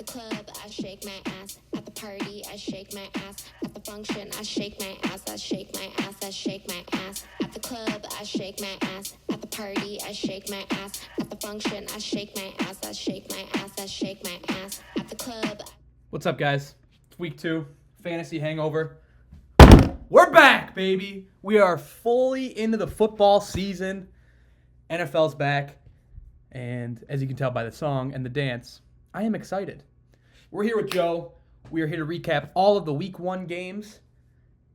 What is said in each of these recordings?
the club, I shake my ass. At the party, I shake my ass. At the function, I shake my ass. I shake my ass. I shake my ass. At the club, I shake my ass. At the party, I shake my ass. At the function, I shake my ass. I shake my ass. I shake my ass. At the club. What's up, guys? It's week 2, Fantasy Hangover. We're back, baby. We are fully into the football season. NFL's back. And as you can tell by the song and the dance, I am excited. We're here with Joe. We are here to recap all of the week 1 games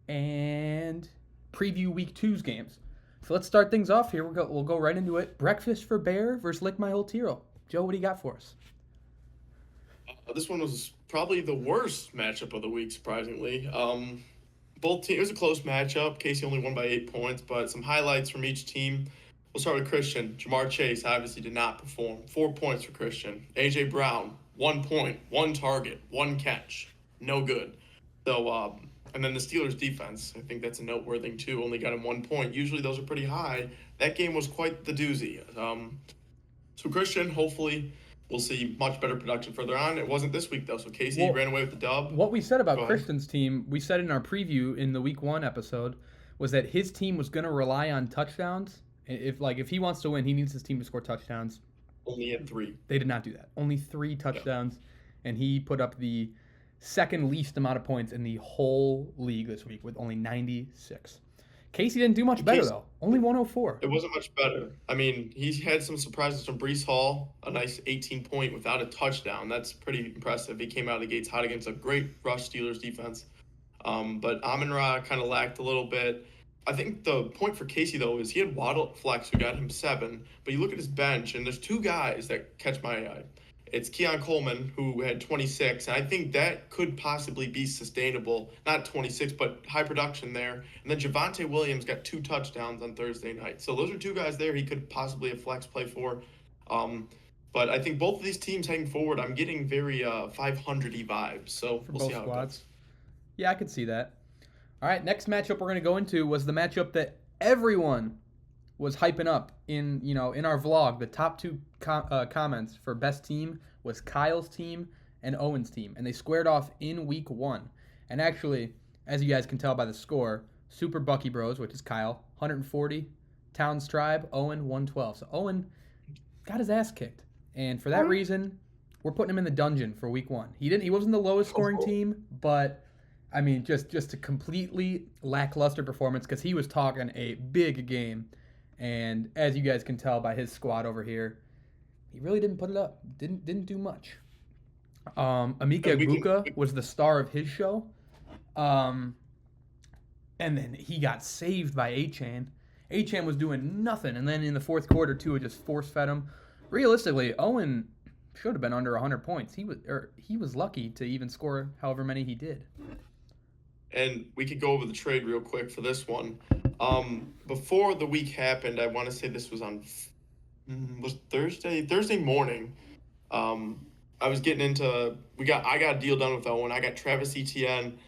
and preview week 2's games. So let's start things off here. We'll go right into it. Breakfast for Bear versus Lick My Old Hero. Joe, what do you got for us? This one was probably the worst matchup of the week, surprisingly. Both teams, it was a close matchup. Casey only won by 8 points, but some highlights from each team. We'll start with Christian. Jamar Chase obviously did not perform. 4 points for Christian. A.J. Brown, 1 point, 1 target, 1 catch. No good. So, and then the Steelers' defense, I think that's a noteworthy too. Only got him 1 point. Usually those are pretty high. That game was quite the doozy. So Christian, hopefully, we'll see much better production further on. It wasn't this week, though, so Casey ran away with the dub. What we said about Christian's team, we said in our preview in the week 1 episode, was that his team was going to rely on touchdowns. If he wants to win, he needs his team to score touchdowns. Only at 3. They did not do that. Only 3 touchdowns, and he put up the second least amount of points in the whole league this week with only 96. Casey didn't do much better, though. Only 104. It wasn't much better. I mean, he's had some surprises from Breece Hall, a nice 18-point without a touchdown. That's pretty impressive. He came out of the gates hot against a great rush Steelers defense. But Amon-Ra kind of lacked a little bit. I think the point for Casey, though, is he had Waddle at flex, who got him 7. But you look at his bench, and there's 2 guys that catch my eye. It's Keon Coleman, who had 26, and I think that could possibly be sustainable. Not 26, but high production there. And then Javonte Williams got 2 touchdowns on Thursday night. So those are 2 guys there he could possibly have flex play for. But I think both of these teams heading forward, I'm getting very 500-y vibes. So we'll see how squads. it goes. Yeah, I could see that. All right, next matchup we're going to go into was the matchup that everyone was hyping up in our vlog. The top 2 comments for best team was Kyle's team and Owen's team, and they squared off in week 1. And actually, as you guys can tell by the score, Super Bucky Bros, which is Kyle, 140, Towns Tribe, Owen 112. So Owen got his ass kicked, and for that reason, we're putting him in the dungeon for week 1. He wasn't the lowest scoring team, but I mean, just a completely lackluster performance because he was talking a big game. And as you guys can tell by his squad over here, he really didn't put it up. Didn't do much. Amika Egbuka was the star of his show. And then he got saved by A-Chan. A-Chan was doing nothing. And then in the fourth quarter, Tua just force-fed him. Realistically, Owen should have been under 100 points. He was lucky to even score however many he did. And we could go over the trade real quick for this one. Before the week happened, I want to say this was on Thursday morning. I was getting into I got a deal done with Owen. I got Travis Etienne,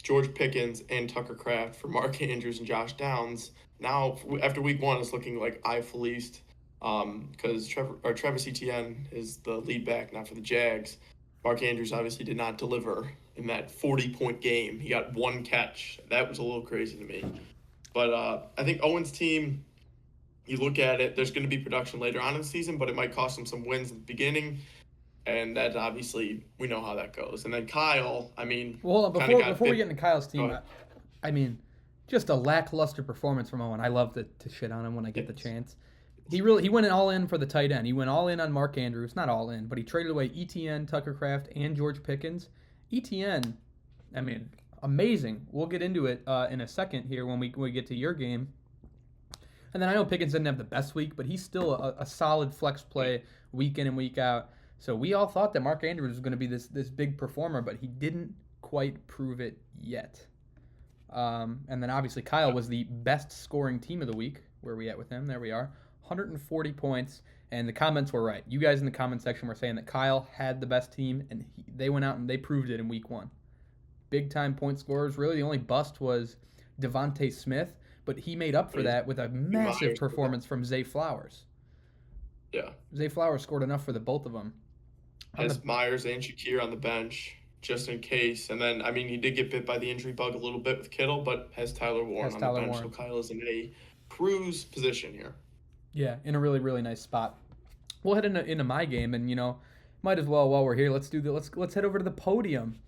George Pickens, and Tucker Kraft for Mark Andrews and Josh Downs. Now after week 1, it's looking like I fleeced because Travis Etienne is the lead back now for the Jags. Mark Andrews obviously did not deliver in that 40-point game. He got 1 catch. That was a little crazy to me. But I think Owen's team, you look at it, there's going to be production later on in the season, but it might cost him some wins at the beginning. And that obviously, we know how that goes. And then Kyle, I mean... Well, before we get into Kyle's team, I mean, just a lackluster performance from Owen. I love to shit on him when I get the chance. He went all in for the tight end. He went all in on Mark Andrews. Not all in, but he traded away ETN, Tucker Kraft, and George Pickens. ETN, I mean, amazing. We'll get into it in a second here when we get to your game. And then I know Pickens didn't have the best week, but he's still a solid flex play week in and week out. So we all thought that Mark Andrews was going to be this big performer, but he didn't quite prove it yet. And then obviously Kyle was the best scoring team of the week. Where are we at with him? There we are. 140 points, and the comments were right. You guys in the comment section were saying that Kyle had the best team, and they went out and they proved it in week 1. Big-time point scorers. Really, the only bust was Devontae Smith, but he made up for that with a massive performance from Zay Flowers. Yeah. Zay Flowers scored enough for the both of them. On the Has Myers and Shakir on the bench just in case. And then, I mean, he did get bit by the injury bug a little bit with Kittle, but has Tyler Warren has on the Tyler bench. Warren. So Kyle is in a cruise position here. Yeah, in a really, really nice spot. We'll head into my game, and might as well while we're here. Let's head over to the podium.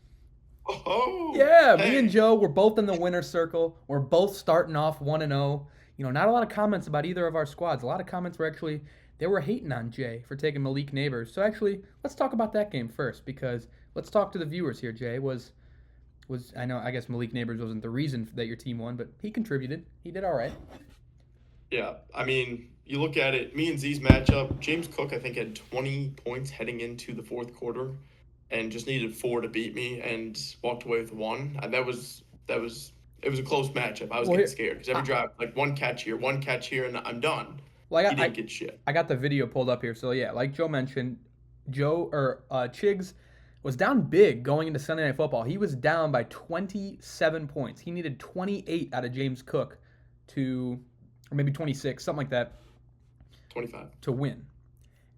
Oh, Yeah, hey. me and Joe, we're both in the winner's circle. We're both starting off 1-0. Not a lot of comments about either of our squads. A lot of comments were actually they were hating on Jay for taking Malik Neighbors. So actually, let's talk about that game first, because let's talk to the viewers here. Jay I guess Malik Neighbors wasn't the reason that your team won, but he contributed. He did all right. Yeah, I mean, you look at it, me and Z's matchup, James Cook, I think, had 20 points heading into the fourth quarter and just needed 4 to beat me and walked away with 1. And it was a close matchup. I was getting scared because every drive, like one catch here, and I'm done. Well, he didn't get shit. I got the video pulled up here. So, yeah, like Joe mentioned, Chigs was down big going into Sunday Night Football. He was down by 27 points. He needed 28 out of James Cook or maybe 26, something like that. 25. To win.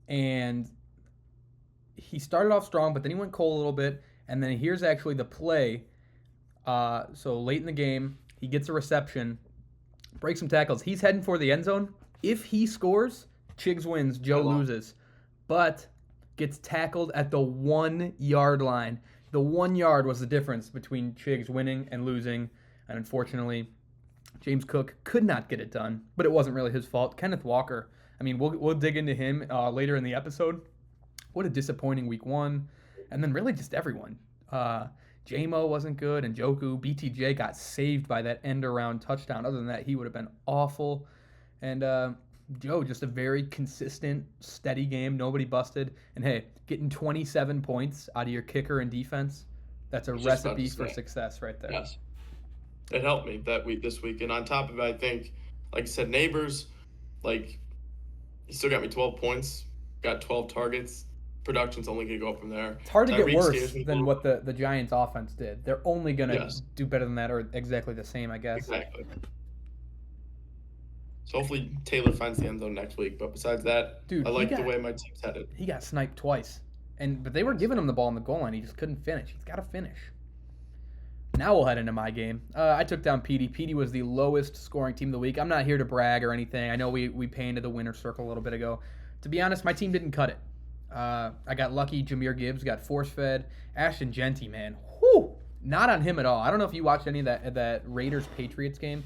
And he started off strong, but then he went cold a little bit. And then here's actually the play. So late in the game, he gets a reception, breaks some tackles. He's heading for the end zone. If he scores, Chigs wins, Joe loses. But gets tackled at the 1 yard line. The 1 yard was the difference between Chigs winning and losing. And unfortunately, James Cook could not get it done, but it wasn't really his fault. Kenneth Walker, I mean, we'll dig into him later in the episode. What a disappointing week 1. And then really just everyone. J-Mo wasn't good, and Njoku, BTJ got saved by that end-around touchdown. Other than that, he would have been awful. And Joe, just a very consistent, steady game. Nobody busted. And hey, getting 27 points out of your kicker and defense, that's a recipe for success right there. Yes. It helped me this week. And on top of it, I think, like I said, Neighbors, he still got me 12 points, got 12 targets. Production's only going to go up from there. It's hard to get worse than what the Giants offense did. They're only going to do better than that, or exactly the same, I guess. Exactly. So hopefully Taylor finds the end zone next week. But besides that, dude, I like the way my team's headed. He got sniped twice. But they were giving him the ball on the goal line. He just couldn't finish. He's got to finish. Now we'll head into my game. I took down Petey. Petey was the lowest scoring team of the week. I'm not here to brag or anything. I know we painted the winner's circle a little bit ago. To be honest, my team didn't cut it. I got lucky. Jameer Gibbs got force-fed. Ashton Genty, man. Whew! Not on him at all. I don't know if you watched any of that Raiders-Patriots game.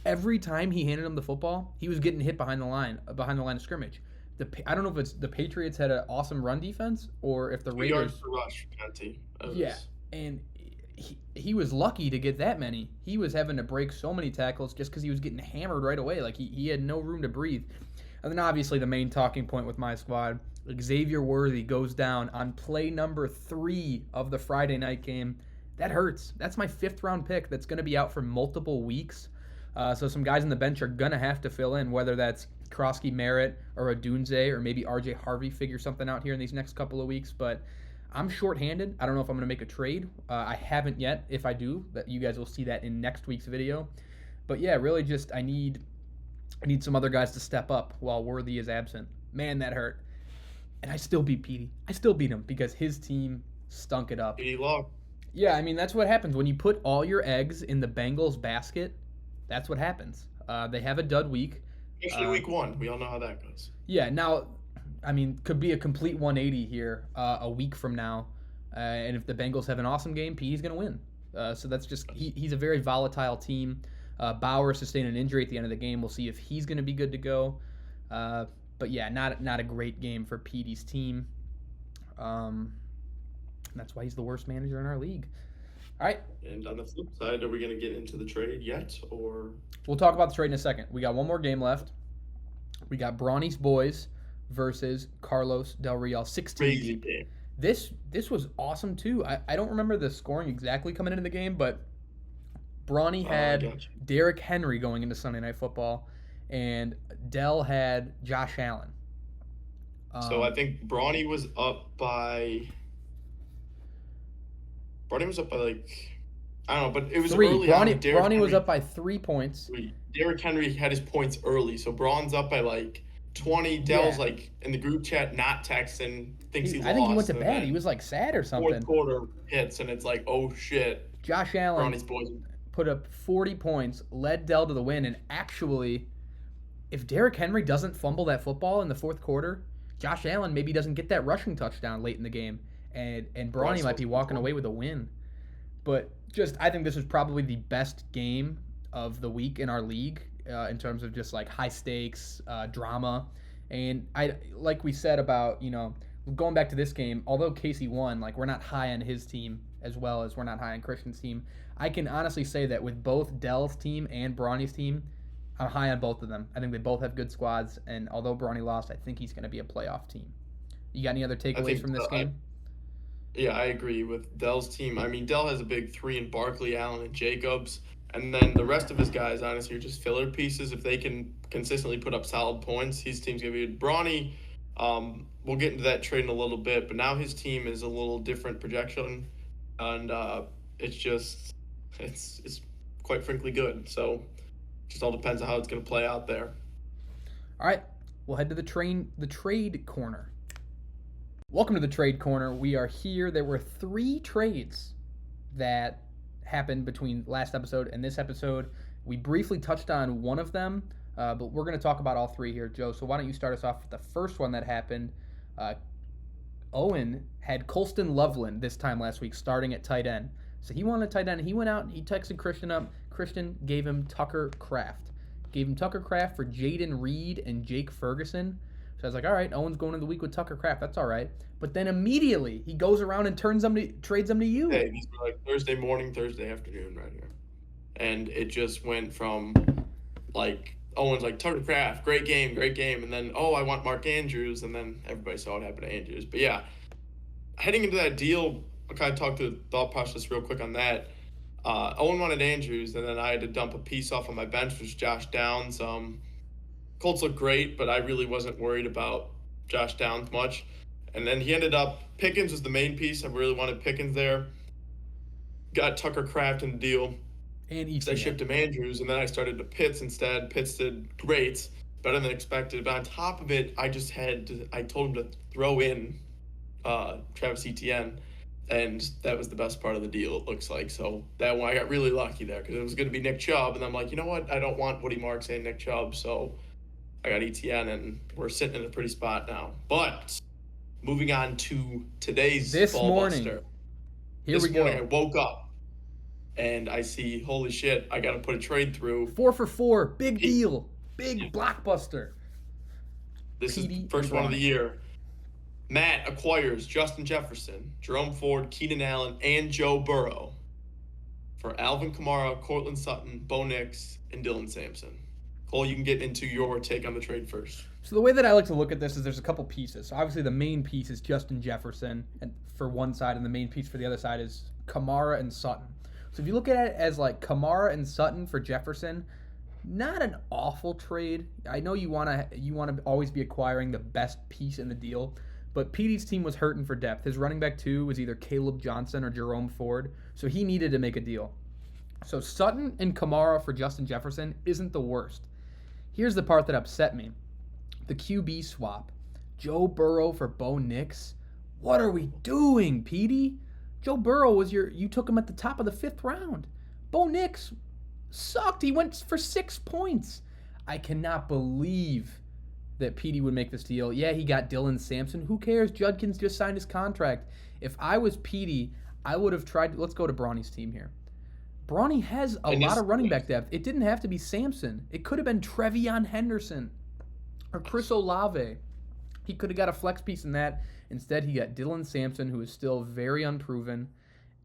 Every time he handed him the football, he was getting hit behind the line of scrimmage. I don't know if it's the Patriots had an awesome run defense or if the Raiders. 2 yards per rush, Genty. Yeah, and he was lucky to get that many. He was having to break so many tackles just because he was getting hammered right away. Like, he had no room to breathe. And then obviously the main talking point with my squad, Xavier Worthy goes down on play number 3 of the Friday night game. That hurts. That's my 5th round pick that's going to be out for multiple weeks. So some guys on the bench are going to have to fill in, whether that's Krosky Merritt or Odunze or maybe RJ Harvey figure something out here in these next couple of weeks. But I'm shorthanded. I don't know if I'm going to make a trade. I haven't yet. If I do, that you guys will see that in next week's video. But yeah, really just I need some other guys to step up while Worthy is absent. Man, that hurt. And I still beat Petey. I still beat him because his team stunk it up. He lost. Yeah, I mean, that's what happens. When you put all your eggs in the Bengals basket, that's what happens. They have a dud week. Especially week 1. We all know how that goes. Yeah, now, I mean, could be a complete 180 here a week from now. And if the Bengals have an awesome game, Petey's going to win. So that's just, he's a very volatile team. Bauer sustained an injury at the end of the game. We'll see if he's going to be good to go. But yeah, not a great game for Petey's team. That's why he's the worst manager in our league. All right. And on the flip side, are we going to get into the trade yet, or? We'll talk about the trade in a second. We got one more game left. We got Brawny's boys versus Carlos Del Real, 16 Crazy deep. game. This was awesome too. I don't remember the scoring exactly coming into the game, but Brawny had Derrick Henry going into Sunday Night Football, and Dell had Josh Allen. So I think Brawny was up by I don't know, but it was 3. early. Brawny was up by 3 points. Derrick Henry had his points early, so Braun's up by 20. Dell's Yeah. like in the group chat, not texting, thinks he lost. I think he went to and bed. then He was like sad or something. fourth quarter hits, and it's like, oh shit, Josh Allen Bronny's boys. put up 40 points, led Dell to the win, and actually, if Derrick Henry doesn't fumble that football in the fourth quarter, Josh Allen maybe doesn't get that rushing touchdown late in the game, and Bronny might be walking away with a win. But I think this was probably the best game of the week in our league in terms of just like high stakes drama. And like we said about, going back to this game, although Casey won, like we're not high on his team as well as we're not high on Christian's team. I can honestly say that with both Dell's team and Bronny's team, I'm high on both of them. I think they both have good squads, and although Bronny lost, I think he's going to be a playoff team. You got any other takeaways from this game? Yeah, I agree with Dell's team. I mean, Dell has a big three in Barkley, Allen, and Jacobs. And then the rest of his guys, honestly, are just filler pieces. If they can consistently put up solid points, his team's going to be good. Bronny, we'll get into that trade in a little bit, but now his team is a little different projection. And it's quite frankly good. So just all depends on how it's going to play out there. All right, we'll head to the trade corner. Welcome to the trade corner. We are here. There were 3 trades that happened between last episode and this episode. We briefly touched on one of them, but we're going to talk about all 3 here, Joe. So why don't you start us off with the first one that happened? Owen had Colston Loveland this time last week starting at tight end. So he wanted a tight end. He went out and he texted Christian up. Christian gave him Tucker Kraft. Gave him Tucker Kraft for Jaden Reed and Jake Ferguson. So I was like, all right, Owen's going into the week with Tucker Kraft. That's all right. But then immediately he goes around and trades them to you. Hey, these were like Thursday morning, Thursday afternoon right here. And it just went from like Owen's like, Tucker Kraft, great game. And then, I want Mark Andrews. And then everybody saw what happened to Andrews. But yeah, heading into that deal, I'll kind of talk to the thought process real quick on that. Owen wanted Andrews, and then I had to dump a piece off on my bench, which was Josh Downs. Colts looked great, but I really wasn't worried about Josh Downs much. And then he ended up, Pickens was the main piece. I really wanted Pickens there. Got Tucker Kraft in the deal. And I shipped him Andrews, and then I started to Pitts instead. Pitts did great, better than expected. But on top of it, I told him to throw in Travis Etienne, and that was the best part of the deal, it looks like. So that one, I got really lucky there because it was going to be Nick Chubb, and I'm like, you know what? I don't want Woody Marks and Nick Chubb, so I got Etienne, and we're sitting in a pretty spot now. But moving on to today's this ball morning. buster. This morning I woke up and I see, holy shit, I got to put a trade through. 4 for 4, big deal, big blockbuster. This Petey is the first one of the year. Matt acquires Justin Jefferson, Jerome Ford, Keenan Allen, and Joe Burrow for Alvin Kamara, Cortland Sutton, Bo Nix, and Dylan Sampson. Cole, you can get into your take on the trade first. So the way that I like to look at this is there's a couple pieces. So obviously the main piece is Justin Jefferson and for one side, and the main piece for the other side is Kamara and Sutton. So if you look at it as like Kamara and Sutton for Jefferson, not an awful trade. I know you want to always be acquiring the best piece in the deal, but Petey's team was hurting for depth. His running back 2 was either Caleb Johnson or Jerome Ford, so he needed to make a deal. So Sutton and Kamara for Justin Jefferson isn't the worst. Here's the part that upset me. The QB swap. Joe Burrow for Bo Nix. What are we doing, Petey? Joe Burrow was you took him at the top of the 5th round. Bo Nix sucked. He went for 6 points. I cannot believe that Petey would make this deal. Yeah, he got Dylan Sampson. Who cares? Judkins just signed his contract. If I was Petey, I would have tried. Let's go to Bronny's team here. Bronny has a lot of running back depth. It didn't have to be Sampson. It could have been Trevion Henderson or Chris Olave. He could have got a flex piece in that. Instead, he got Dylan Sampson, who is still very unproven.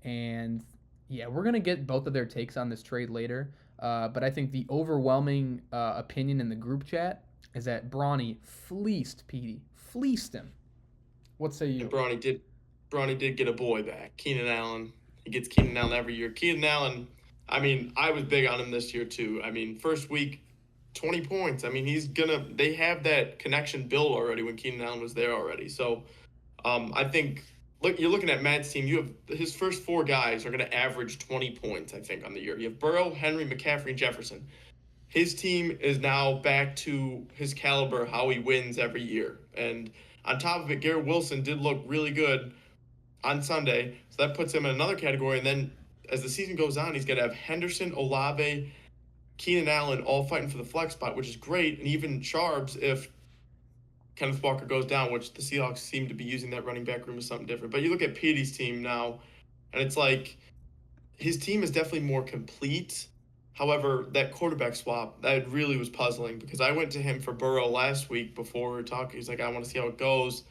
And, yeah, we're going to get both of their takes on this trade later. But I think the overwhelming opinion in the group chat is that Bronny fleeced Petey. Fleeced him. What say you? And Bronny did get a boy back, Keenan Allen. He gets Keenan Allen every year. Keenan Allen, I mean, I was big on him this year too. I mean, first week, 20 points. I mean, they have that connection built already when Keenan Allen was there already. So I think, look, you're looking at Matt's team. You have his first 4 guys are going to average 20 points, I think, on the year. You have Burrow, Henry, McCaffrey, and Jefferson. his team is now back to his caliber, how he wins every year. And on top of it, Garrett Wilson did look really good on Sunday, so that puts him in another category. And then as the season goes on, he's going to have Henderson, Olave, Keenan Allen all fighting for the flex spot, which is great. And even Sharps if Kenneth Walker goes down, which the Seahawks seem to be using that running back room as something different. But you look at Petey's team now, and it's like his team is definitely more complete. However, that quarterback swap, that really was puzzling because I went to him for Burrow last week before we were talking. He's like, I want to see how it goes.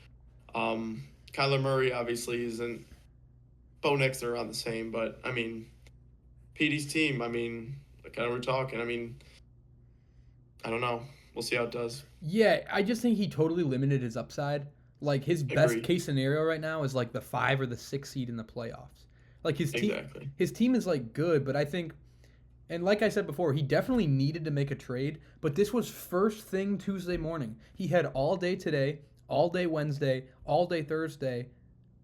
Kyler Murray obviously isn't. Bo Nix are around the same, but I mean, Petey's team, I mean, kind of we're talking. I mean, I don't know. We'll see how it does. Yeah, I just think he totally limited his upside. Like his best case scenario right now is like the 5 or the 6 seed in the playoffs. Like his team is like good, but I think, and like I said before, he definitely needed to make a trade. But this was first thing Tuesday morning. He had all day today, all day Wednesday, all day Thursday,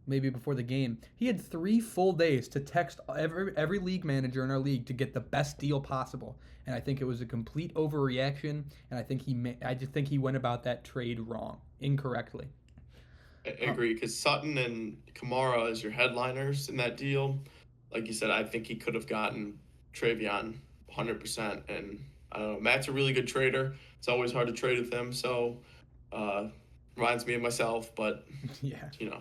maybe before the game. He had 3 full days to text every league manager in our league to get the best deal possible. And I think it was a complete overreaction. And I just think he went about that trade wrong, incorrectly. I agree, because Sutton and Kamara as your headliners in that deal, like you said, I think he could have gotten Travion 100%. And I don't know, Matt's a really good trader. It's always hard to trade with him. So reminds me of myself, but yeah, you know.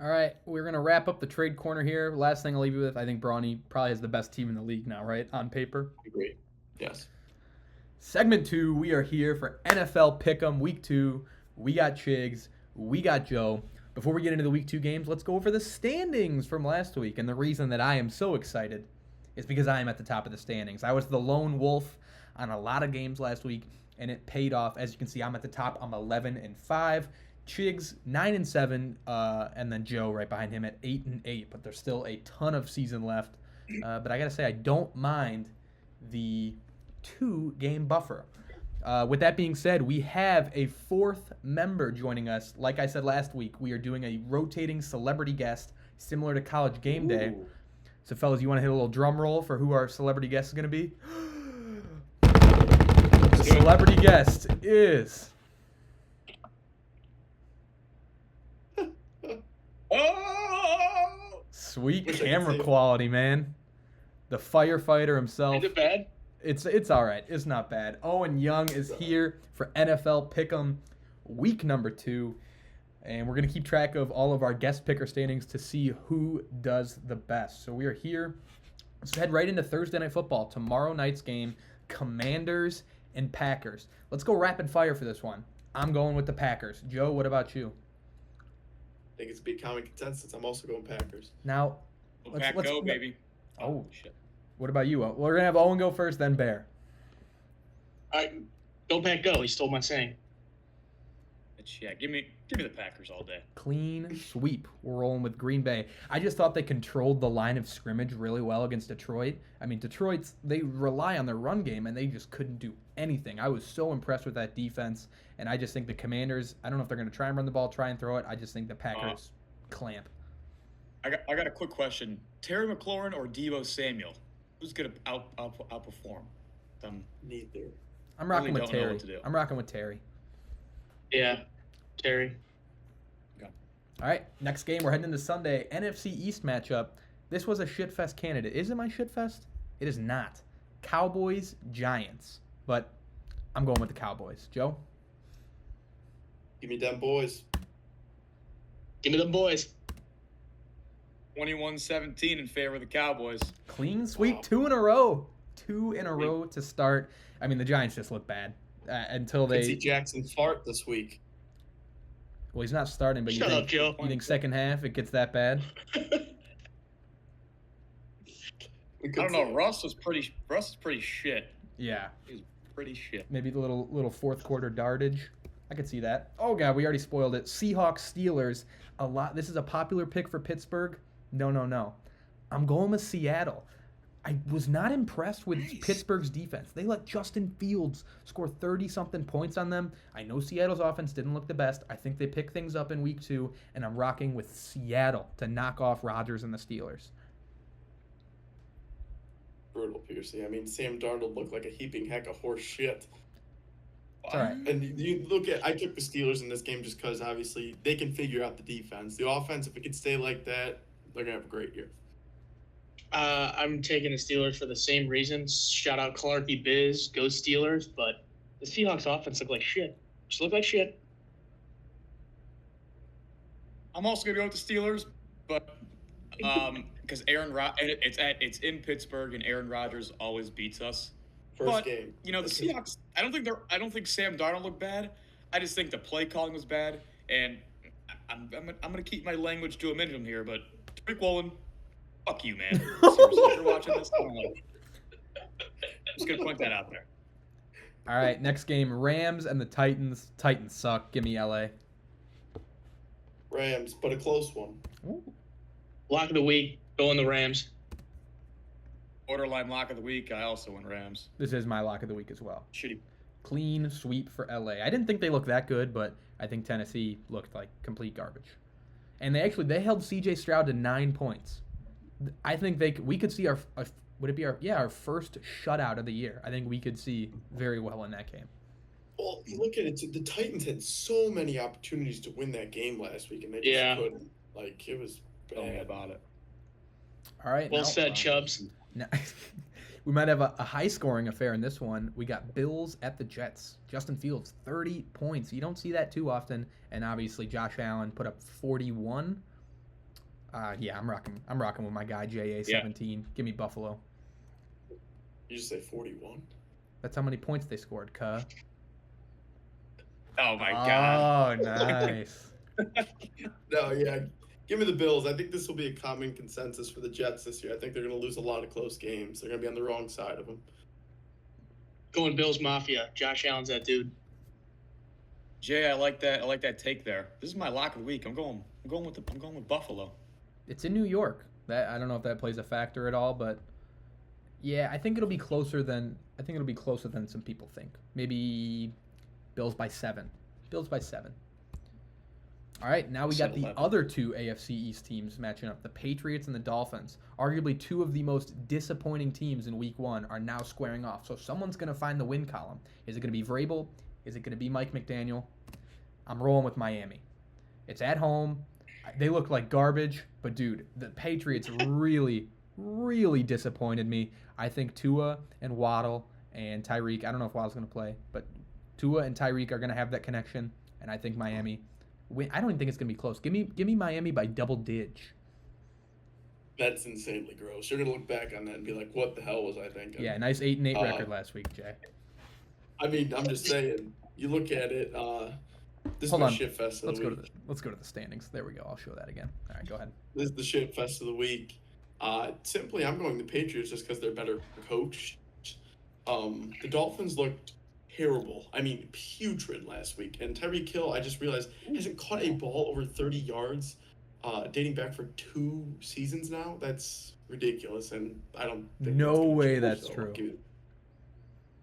All right, we're going to wrap up the trade corner here. Last thing I'll leave you with, I think Brawny probably has the best team in the league now, right, on paper? I agree. Yes. Segment 2, we are here for NFL Pick'em Week 2. We got Chigs, we got Joe. Before we get into the Week 2 games, let's go over the standings from last week. And the reason that I am so excited is because I am at the top of the standings. I was the lone wolf on a lot of games last week, and it paid off. As you can see, I'm at the top. I'm 11-5. Chigs 9-7, and then Joe right behind him at 8-8. But there's still a ton of season left. But I gotta say, I don't mind the 2-game buffer. With that being said, we have a 4th member joining us. Like I said last week, we are doing a rotating celebrity guest similar to College Game Day. So, fellas, you want to hit a little drum roll for who our celebrity guest is going to be? The celebrity guest is... Oh! Sweet camera quality, man. The firefighter himself. Is it bad? It's all right. It's not bad. Owen Young is here for NFL Pick'em week number 2. And we're going to keep track of all of our guest picker standings to see who does the best. So we are here. Let's head right into Thursday Night Football. Tomorrow night's game, Commanders and Packers. Let's go rapid fire for this one. I'm going with the Packers. Joe, what about you? I think it's a big common consensus. I'm also going Packers. Now, Let's go, baby. Oh, shit. What about you? We're going to have Owen go first, then Bear. All right, go Pack, go. He stole my saying. Yeah, give me the Packers all day. Clean sweep. We're rolling with Green Bay. I just thought they controlled the line of scrimmage really well against Detroit. I mean, they rely on their run game, and they just couldn't do anything. I was so impressed with that defense, and I just think the Commanders, I don't know if they're going to try and run the ball, try and throw it. I just think the Packers clamp. I got a quick question. Terry McLaurin or Deebo Samuel? Who's going to outperform them? Neither. I'm rocking Really with don't know Terry. what to do. I'm rocking with Terry. Yeah, Terry. All right, next game. We're heading into Sunday. NFC East matchup. This was a shitfest candidate. Is it my shitfest? It is not. Cowboys, Giants. But I'm going with the Cowboys. Joe? Give me them boys. Give me them boys. 21-17 in favor of the Cowboys. Clean sweep. Wow. 2 in a row. 2 in a row to start. I mean, the Giants just look bad until they... see Jackson fart this week. Well, he's not starting, but Shut up, Joe. You think second half it gets that bad? I don't know. Russ is pretty shit. Yeah. He's pretty shit. Maybe the little fourth quarter dardage. I could see that. Oh god, we already spoiled it. Seahawks, Steelers. This is a popular pick for Pittsburgh. No. I'm going with Seattle. I was not impressed with Pittsburgh's defense. They let Justin Fields score 30-something points on them. I know Seattle's offense didn't look the best. I think they pick things up in week 2, and I'm rocking with Seattle to knock off Rodgers and the Steelers. brutal, Piercy. I mean, Sam Darnold looked like a heaping heck of horse shit. It's all right. And you look at, I took the Steelers in this game just because obviously they can figure out the defense. The offense, if it can stay like that, they're gonna have a great year. I'm taking the Steelers for the same reasons. Shout out Clarky Biz, go Steelers. But the Seahawks offense look like shit. Just look like shit. I'm also gonna go with the Steelers, but because it's in Pittsburgh and Aaron Rodgers always beats us. First game. You know, the Seahawks. I don't think Sam Darnold looked bad. I just think the play calling was bad, and I'm gonna keep my language to a minimum here. But Rick Wollen, fuck you, man. Seriously, if you're watching this, I'm just gonna point that out there. All right, next game, Rams and the Titans. Titans suck. Give me LA. Rams, but a close one. Ooh. Lock of the week, going the Rams. Borderline lock of the week. I also went Rams. This is my lock of the week as well. Shitty. Clean sweep for LA. I didn't think they looked that good, but I think Tennessee looked like complete garbage. And they held CJ Stroud to 9 points. I think we could see our first shutout of the year. I think we could see very well in that game. Well, you look at it. The Titans had so many opportunities to win that game last week, and they just couldn't. Like, it was Tell me bad. about it. All right. Well said, Chubbs. Now, we might have a high-scoring affair in this one. We got Bills at the Jets. Justin Fields, 30 points. You don't see that too often. And obviously, Josh Allen put up 41. Yeah, I'm rocking with my guy JA17. Yeah. Give me Buffalo. You just say 41. That's how many points they scored, cuh. Oh my god. Oh, nice. No, yeah. Give me the Bills. I think this will be a common consensus for the Jets this year. I think they're going to lose a lot of close games. They're going to be on the wrong side of them. Going Bills Mafia. Josh Allen's that dude. Jay, I like that. I like that take there. This is my lock of the week. I'm going with Buffalo. It's in New York. I don't know if that plays a factor at all, but yeah, I think it'll be closer than some people think. Maybe Bills by 7. Bills by 7. All right, now we got the other two AFC East teams matching up, the Patriots and the Dolphins. Arguably two of the most disappointing teams in Week 1 are now squaring off. So someone's going to find the win column. Is it going to be Vrabel? Is it going to be Mike McDaniel? I'm rolling with Miami. It's at home. They look like garbage, but dude, the Patriots really, really disappointed me. I think Tua and Waddle and Tyreek, I don't know if Waddle's going to play, but Tua and Tyreek are going to have that connection, and I think Miami I don't even think it's going to be close. Give me Miami by double dig. That's insanely gross. You're going to look back on that and be like, what the hell was I thinking? Yeah, nice 8-8 record last week, Jay. I mean, I'm just saying, you look at it, this Hold is on. the shit fest of the week. Let's go to the standings. There we go. I'll show that again. All right, go ahead. This is the shit fest of the week. Simply, I'm going the Patriots just because they're better coached. The Dolphins looked terrible. I mean, putrid last week. And Tyreek Hill, I just realized, hasn't caught a ball over 30 yards dating back for 2 seasons now. That's ridiculous, and I don't think No that's way true, that's so true.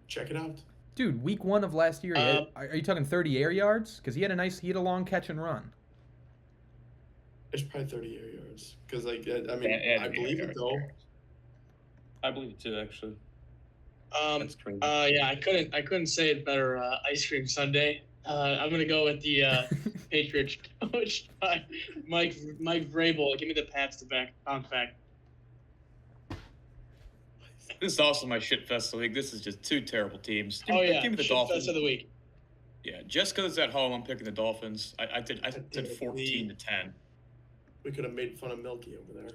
Check it out. Dude, Week 1 of last year, are you talking 30 air yards? Because he had a long catch and run. It's probably 30 air yards. Because, I believe it, though. I believe it, too, actually. That's crazy. Yeah, I couldn't say it better. Ice cream Sunday. I'm gonna go with the Patriots coached by Mike Vrabel. Give me the Pats to back on fact. This is also my shit fest of the week. This is just two terrible teams. Give me the shit Dolphins. Fest of the week. Yeah, just because it's at home, I'm picking the Dolphins. I did 14-10. We could have made fun of Milky over there.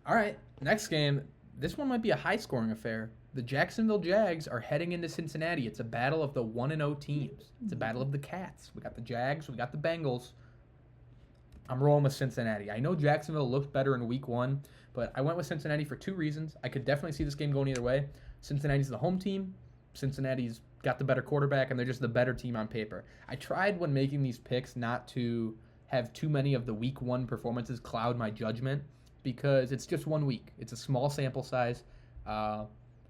All right, next game. This one might be a high-scoring affair. The Jacksonville Jags are heading into Cincinnati. It's a battle of the 1-0 teams. It's a battle of the cats. We got the Jags. We got the Bengals. I'm rolling with Cincinnati. I know Jacksonville looked better in Week 1, but I went with Cincinnati for 2 reasons. I could definitely see this game going either way. Cincinnati's the home team. Cincinnati's got the better quarterback, and they're just the better team on paper. I tried when making these picks not to have too many of the Week 1 performances cloud my judgment because it's just 1 week. It's a small sample size.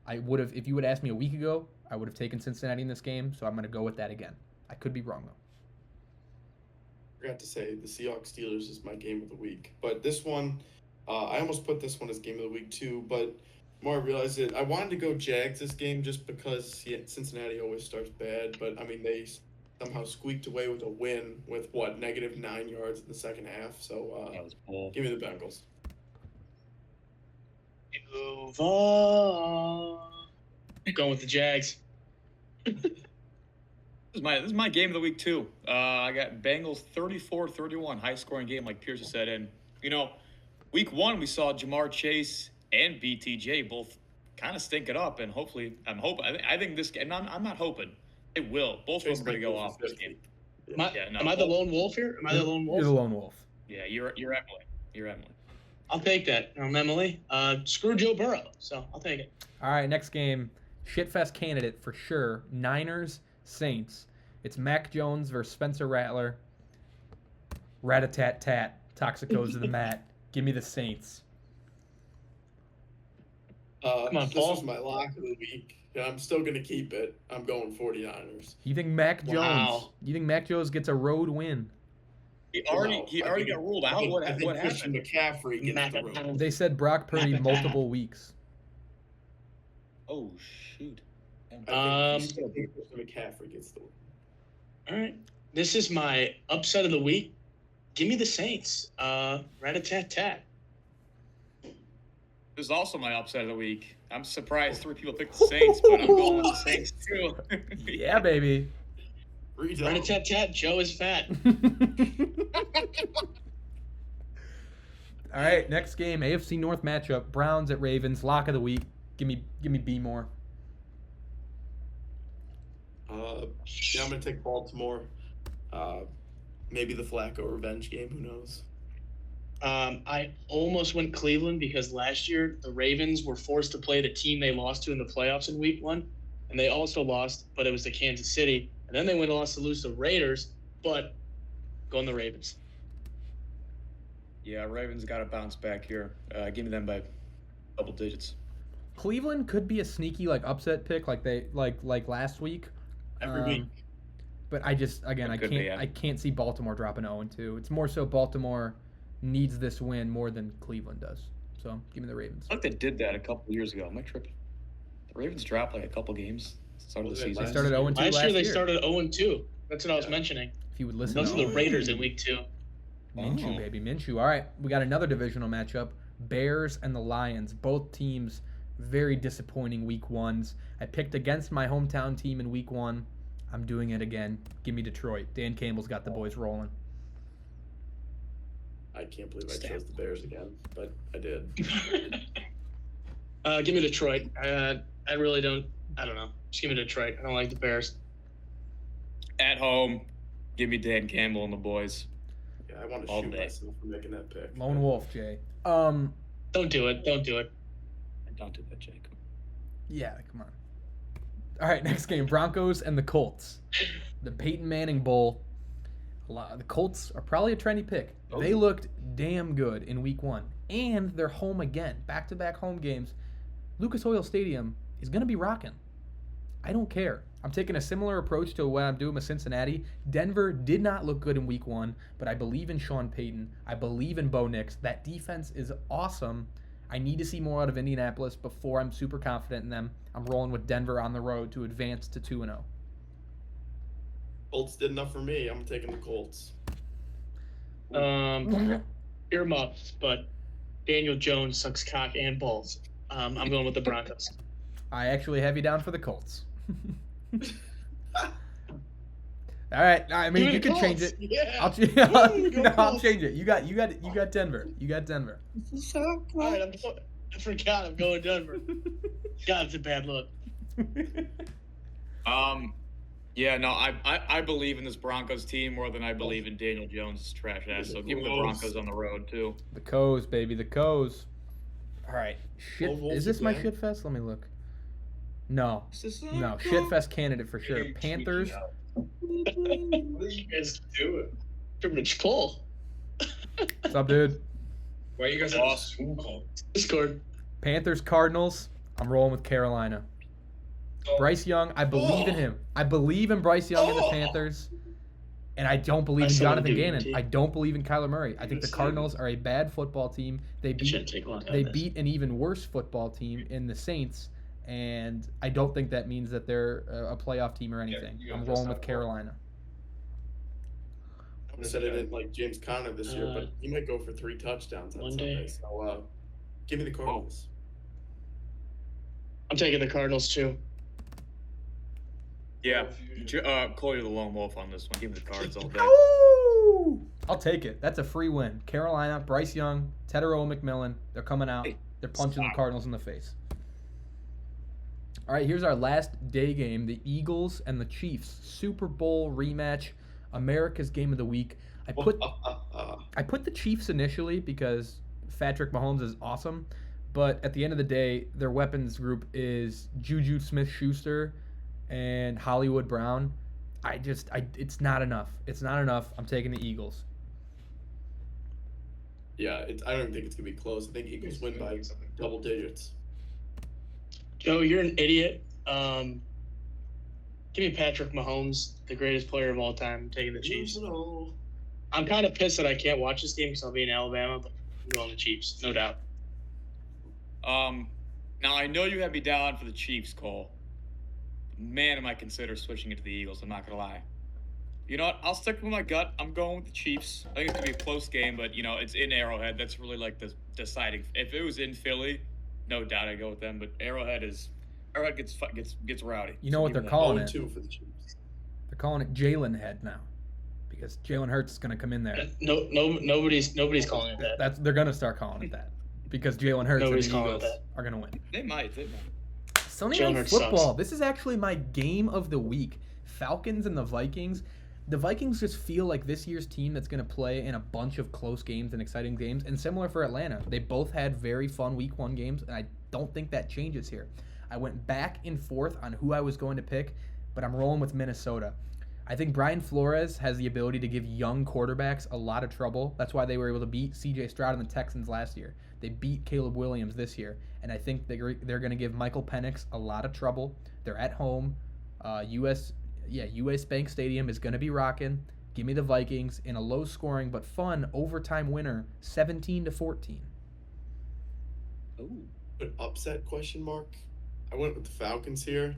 I would have, if you would ask me a week ago, I would have taken Cincinnati in this game, so I'm going to go with that again. I could be wrong, though. I forgot to say, the Seahawks-Steelers is my game of the week. But this one, I almost put this one as game of the week, too. But more I realized it, I wanted to go Jags this game just because Cincinnati always starts bad, but I mean they somehow squeaked away with a win with -9 yards in the second half. So That was bull. give me the Bengals. Move on. Going with the Jags. This is my game of the week too. I got Bengals 34-31, high scoring game like Pierce said. And week 1 we saw Jamar Chase and BTJ both kind of stink it up, and hopefully I think this game. I'm not hoping they will. Both of them are going to go off this game. Am I the lone wolf here? Am I the lone wolf? You're the lone wolf. Yeah, you're Emily. You're Emily. I'll take that. I'm Emily. Screw Joe Burrow, so I'll take it. All right, next game. Shitfest candidate for sure. Niners, Saints. It's Mac Jones versus Spencer Rattler. Rat-a-tat-tat. Toxicos to the mat. Give me the Saints. Come on, this Paul. is my lock of the week. Yeah, I'm still going to keep it. I'm going 49ers. You think Mac Jones? Wow. You think Mac Jones gets a road win? He already got ruled out. What I think Christian happened? McCaffrey gets the road. They said Brock Purdy multiple weeks. Oh shoot. I think Christian McCaffrey gets the win. All right. This is my upset of the week. Give me the Saints. Rat-a-tat-tat. This is also my upset of the week. I'm surprised 3 people picked the Saints, but I'm going with the Saints too. Yeah, baby. Rat-a-tat-tat. Joe is fat. All right, next game, AFC North matchup, Browns at Ravens, lock of the week. Give me B more. Yeah, I'm gonna take Baltimore. Maybe the Flacco revenge game. Who knows? I almost went Cleveland because last year the Ravens were forced to play the team they lost to in the playoffs in week 1, and they also lost, but it was to Kansas City. And then they went and lost to lose to Raiders, but going the Ravens. Yeah, Ravens got to bounce back here. Give me them by double digits. Cleveland could be a sneaky upset pick like last week. Every week. But I can't see Baltimore dropping 0-2. It's more so Baltimore needs this win more than Cleveland does. So give me the Ravens. I think they did that a couple years ago. Am I tripping? The Ravens dropped a couple games. Start of the season. They started 0-2 Last year they started 0-2. That's what I was mentioning. If you would listen. Those are the Raiders in week 2. Minshew, baby, Minshew. All right, we got another divisional matchup: Bears and the Lions. Both teams very disappointing week 1s. I picked against my hometown team in week 1. I'm doing it again. Give me Detroit. Dan Campbell's got the boys rolling. I can't believe I chose the Bears again, but I did. Give me Detroit. I really don't. I don't know. Just give me Detroit. I don't like the Bears. At home, give me Dan Campbell and the boys. Yeah, I want to All shoot day. myself for making that pick. Lone Wolf, Jay. Don't do it. Don't do it. Don't do that, Jake. Yeah, come on. All right, next game: Broncos and the Colts. The Peyton Manning Bowl. The Colts are probably a trendy pick. Oh. They looked damn good in week 1, and they're home again. Back-to-back home games. Lucas Oil Stadium is going to be rocking. I don't care. I'm taking a similar approach to what I'm doing with Cincinnati. Denver did not look good in week 1, but I believe in Sean Payton. I believe in Bo Nix. That defense is awesome. I need to see more out of Indianapolis before I'm super confident in them. I'm rolling with Denver on the road to advance to 2-0. Colts did enough for me. I'm taking the Colts. Earmuffs, but Daniel Jones sucks cock and balls. I'm going with the Broncos. I actually have you down for the Colts. All right. I mean, you can change it. Yeah. I'll change it. You got Denver. You got Denver. All right, I forgot I'm going Denver. God, it's a bad look. Yeah, no, I believe in this Broncos team more than I believe in Daniel Jones' trash ass. So give me the Broncos on the road too. The Coes, baby, the Coes. All right. Shit. Is this my again? shit fest? Let me look. No. No, shit fest candidate for sure. Panthers. What are you guys doing? Rich Cole. What's up, dude? Why you guys have a Zoom call? Discord. Panthers, Cardinals. I'm rolling with Carolina. Bryce Young, I believe in him. I believe in Bryce Young and the Panthers. And I don't believe in still Jonathan do Gannon. UT. I don't believe in Kyler Murray. I think the Yes, Cardinals are a bad football team. They shouldn't take long on they this. beat an even worse football team in the Saints, and I don't think that means that they're a playoff team or anything. you gotta I'm trust rolling with that. Carolina. I said I didn't like James Conner this year, but he might go for 3 touchdowns on Monday. Sunday. So give me the Cardinals. I'm taking the Cardinals too. Yeah. Cole, you're the lone wolf on this one. Give me the Cards all day. Ooh! I'll take it. That's a free win. Carolina, Bryce Young, Tedero McMillan, they're coming out. They're punching the Cardinals in the face. All right, here's our last day game, the Eagles and the Chiefs. Super Bowl rematch, America's game of the week. I put the Chiefs initially because Patrick Mahomes is awesome, but at the end of the day, their weapons group is Juju Smith-Schuster and Hollywood Brown. It's not enough. It's not enough. I'm taking the Eagles. Yeah, I don't think it's going to be close. I think Eagles win by double digits. Joe, you're an idiot. Give me Patrick Mahomes, the greatest player of all time, taking the Chiefs. I'm kind of pissed that I can't watch this game because I'll be in Alabama, but I'm going the Chiefs, no doubt. Now I know you have me down for the Chiefs, Cole. Man, am I consider switching it to the Eagles. I'm not gonna lie. You know what? I'll stick with my gut. I'm going with the Chiefs. I think it's gonna be a close game, but it's in Arrowhead. That's really like the deciding. If it was in Philly, no doubt I'd go with them. But Arrowhead gets rowdy. You know what they're calling it? 2 for the Chiefs. They're calling it Jalen Head now, because Jalen Hurts is gonna come in there. Nobody's calling it that. They're gonna start calling it that because Jalen Hurts and Nobody's the calling it Eagles that. are gonna win. They might. Sunday Jalen Night Hurts Football. sucks. This is actually my game of the week. Falcons and the Vikings. The Vikings just feel like this year's team that's going to play in a bunch of close games and exciting games. And similar for Atlanta. They both had very fun week 1 games, and I don't think that changes here. I went back and forth on who I was going to pick, but I'm rolling with Minnesota. I think Brian Flores has the ability to give young quarterbacks a lot of trouble. That's why they were able to beat C.J. Stroud and the Texans last year. They beat Caleb Williams this year, and I think they're going to give Michael Penix a lot of trouble. They're at home. US Bank Stadium is going to be rocking. Give me the Vikings in a low-scoring but fun overtime winner, 17-14. Ooh. An upset question mark? I went with the Falcons here.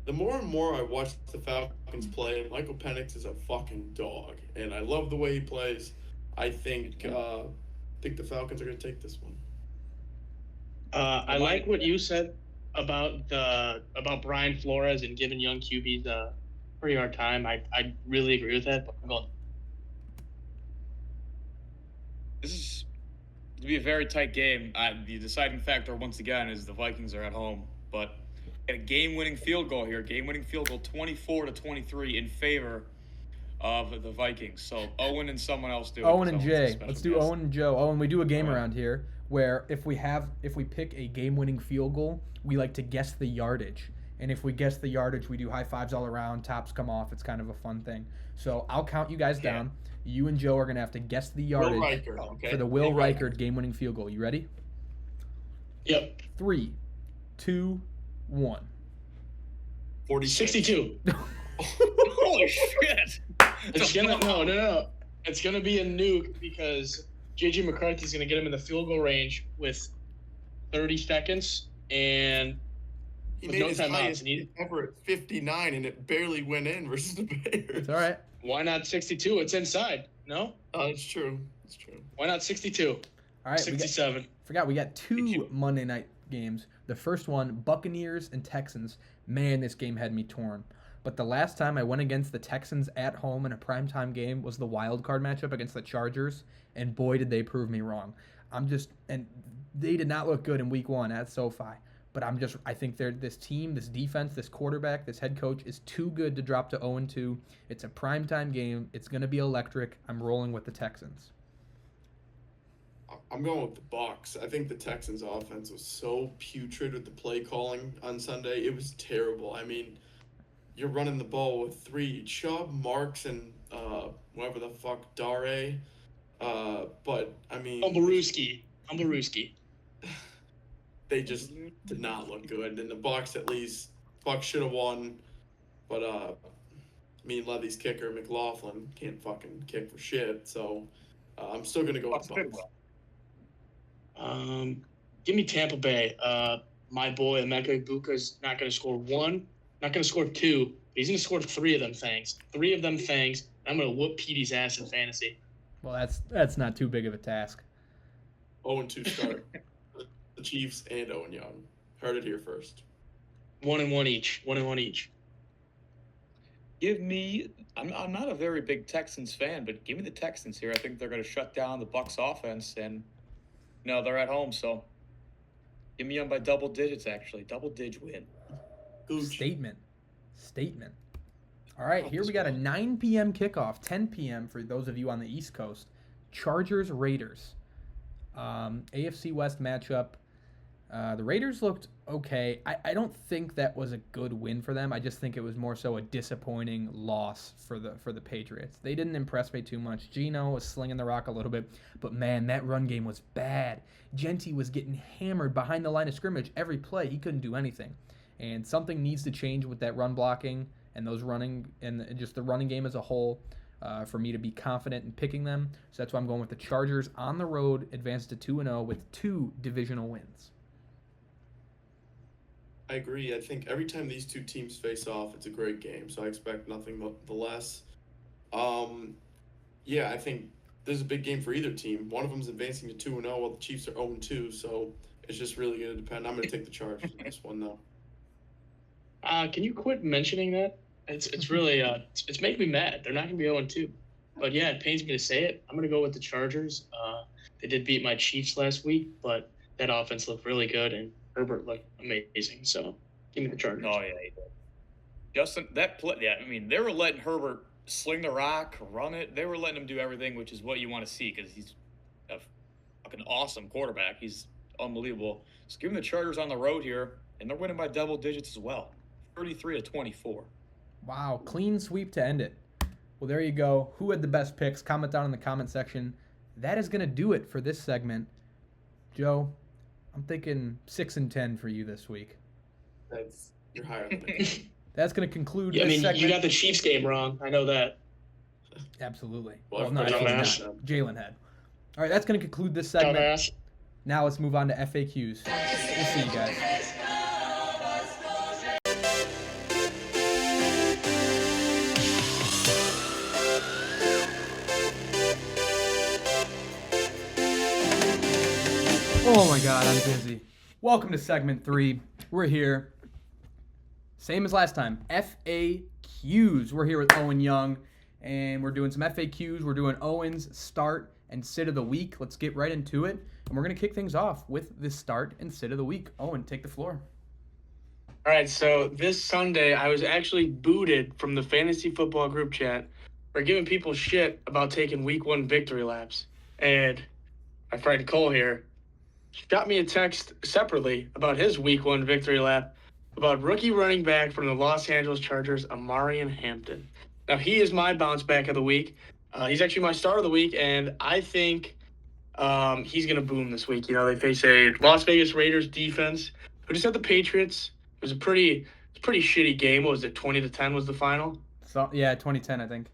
The more and more I watch the Falcons play, Michael Penix is a fucking dog, and I love the way he plays. I think the Falcons are going to take this one. I like what you said about Brian Flores and giving young QBs a pretty hard time. I really agree with that. But I'm going. This is to be a very tight game. The deciding factor once again is the Vikings are at home, but a game-winning field goal here. Game-winning field goal, 24-23 in favor of the Vikings. So Owen and someone else do it. Owen and So Jay. it's a special Let's do guest. Owen and Joe. Owen, we do a game All right. around here where if we pick a game-winning field goal, we like to guess the yardage. And if we guess the yardage, we do high fives all around, tops come off. It's kind of a fun thing. So I'll count you guys down. You and Joe are going to have to guess the yardage Will Riker, okay? for the Will Riker game-winning field goal. You ready? Yep. 3, 2, 1. 46. 62. Holy shit! It's gonna no. It's gonna be a nuke because JJ McCarthy's gonna get him in the field goal range with 30 seconds and He with made no his timeouts. highest And he, ever at 59, and it barely went in versus the Bears. It's all right. why not 62? It's inside. No? Oh, it's true. It's true. Why not 62? All right. 67. We got 2 Monday night games. The first one, Buccaneers and Texans. Man, this game had me torn. But the last time I went against the Texans at home in a primetime game was the wild card matchup against the Chargers, and boy, did they prove me wrong. And they did not look good in week 1 at SoFi. But I think this team, this defense, this quarterback, this head coach is too good to drop to 0-2. It's a primetime game. It's going to be electric. I'm rolling with the Texans. I'm going with the Bucs. I think the Texans' offense was so putrid with the play calling on Sunday. It was terrible. I mean, you're running the ball with 3 Chubb, Marks, and whoever the fuck, Dare. But, I mean... Umbaruski. They just did not look good. And the Bucs, at least, Bucs should have won. But me and Levy's kicker, McLaughlin, can't fucking kick for shit. So I'm still going to go with the Bucs. Give me Tampa Bay. My boy Emeka Ibuka's not going to score one, not going to score two, but he's going to score three of them things. I'm going to whoop Petey's ass in fantasy. Well, that's not too big of a task. 0-2 start. The Chiefs and Owen Young. Heard it here first. 1-1 each. 1-1 each. Give me. I'm not a very big Texans fan, but give me the Texans here. I think they're going to shut down the Bucs offense, and they're at home, so give me them by double digits. Actually, double-digit win. Statement. All right, here we got a 9 p.m. kickoff, 10 p.m. for those of you on the East Coast. Chargers Raiders, AFC West matchup. The Raiders looked okay. I don't think that was a good win for them. I just think it was more so a disappointing loss for the Patriots. They didn't impress me too much. Geno was slinging the rock a little bit, but man, that run game was bad. Genty was getting hammered behind the line of scrimmage every play. He couldn't do anything, and something needs to change with that run blocking and those running and just the running game as a whole. For me to be confident in picking them. So that's why I'm going with the Chargers on the road, advanced to 2-0 with 2 divisional wins. I agree. I think every time these two teams face off, it's a great game. So I expect nothing but the less. I think this is a big game for either team. One of them is advancing to 2-0 while the Chiefs are 0-2. So it's just really going to depend. I'm going to take the Chargers in this one, though. Can you quit mentioning that? It's really it's making me mad. They're not going to be 0-2. But yeah, it pains me to say it. I'm going to go with the Chargers. They did beat my Chiefs last week, but that offense looked really good and Herbert looked amazing. So give me the Chargers. Oh yeah, he did. Justin, that play. Yeah, I mean they were letting Herbert sling the rock, run it. They were letting him do everything, which is what you want to see because he's a fucking awesome quarterback. He's unbelievable. So give him the Chargers on the road here, and they're winning by double digits as well, 33-24. Wow, clean sweep to end it. Well, there you go. Who had the best picks? Comment down in the comment section. That is going to do it for this segment. Joe, I'm thinking 6-10 for you this week. You're higher than me. That's going to conclude this segment. You got the Chiefs game wrong. I know that. Absolutely. Well, no, Jalen had. All right, that's going to conclude this segment. Dumbass. Now let's move on to FAQs. We'll see you guys. Oh my God, I'm busy. Welcome to segment 3. We're here. Same as last time. FAQs. We're here with Owen Young, and we're doing some FAQs. We're doing Owen's start and sit of the week. Let's get right into it. And we're going to kick things off with the start and sit of the week. Owen, take the floor. All right, so this Sunday, I was actually booted from the fantasy football group chat for giving people shit about taking week 1 victory laps. And my friend Cole here got me a text separately about his week 1 victory lap about rookie running back from the Los Angeles Chargers, Amarian Hampton. Now, he is my bounce back of the week. He's actually my start of the week, and I think he's going to boom this week. You know, they face a Las Vegas Raiders defense who just had the Patriots. It was a pretty shitty game. What was it, 20-10 was the final? So, yeah, 2010, I think.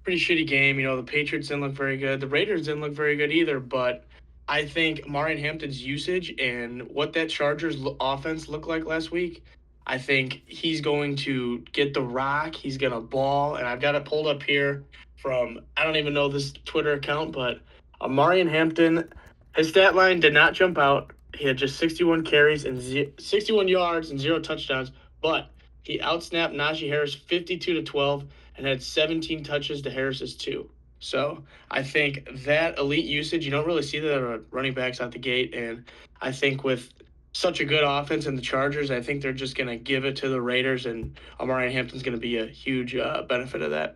Pretty shitty game. You know, the Patriots didn't look very good. The Raiders didn't look very good either, but I think Amarian Hampton's usage and what that Chargers offense looked like last week, I think he's going to get the rock. He's going to ball. And I've got it pulled up here from, I don't even know this Twitter account, but Amarian Hampton, his stat line did not jump out. He had just 61 carries and 61 yards and 0 touchdowns, but he outsnapped Najee Harris 52-12 and had 17 touches to Harris's 2. So I think that elite usage, you don't really see that at running backs out the gate. And I think with such a good offense in the Chargers, I think they're just going to give it to the Raiders, and Amarian Hampton's going to be a huge benefit of that.